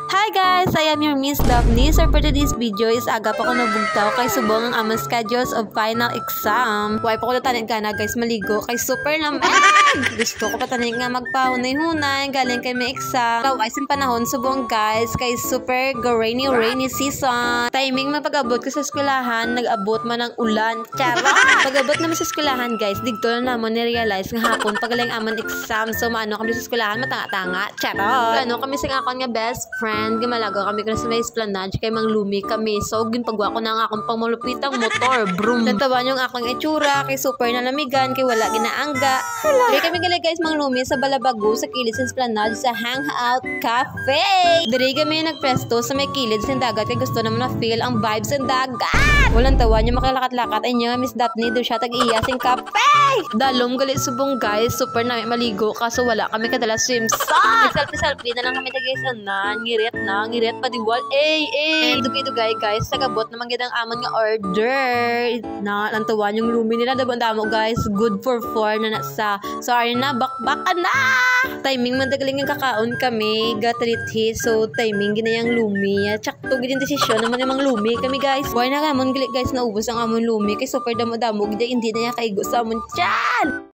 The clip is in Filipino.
Hi guys! I am your Miss Daphne. So for today's video is aga pa ko nabugtaw kay subong ang among schedules of final exam. Why pa ko natanin ka na guys maligo kay super naman. Gusto ko patanin nga magpahunay-hunay galing kay may exam. Kaway sin panahon subong guys kay super rainy season. Timing mapag-abot ko sa eskwelahan, nag-abot man ng ulan. Charot! Pag-abot naman sa eskwelahan guys, digto na namon ni-realize nga hapon pagaling amon exam. So maano kami sa eskwelahan matanga-tanga. Charot! Ano kami sa akong nga best friend. Gimalaga kami ka sa may esplanade kay Mang Lumi kami. So ginpagwa ko na ang akong pangmalupitang motor. Broom. Natawan yung akong itsura kay super na lamigan kay wala ginaangga. Diri kami gali guys Mang Lumi sa Balabago sa kilid sa esplanade sa Hangout Cafe. Diri kami nagpresto sa may kilid sa dagat kay gusto naman na feel ang vibes sa dagat. Walang tawan yung makalakat-lakat ay niya Miss Daphne do siya tag-iya sing cafe. Dalom gali subong guys super na maligo kaso wala kami kadala swimsuit. Selfie na lang kami guys anan ngirit pa diwal and dugay guys sagabot naman gid ang amon nga order na lantawan yung Lumi nila damo guys good for 4 na sa sorry na bakbakan na timing man dagaling yung kakaon kami gatrit so timing ginayang Lumi tsakto gid yung desisyon naman yung Lumi kami guys why na gamon gali guys naubos ang amon Lumi kay super damo gid hindi na niya kaigo sa amon tiyan.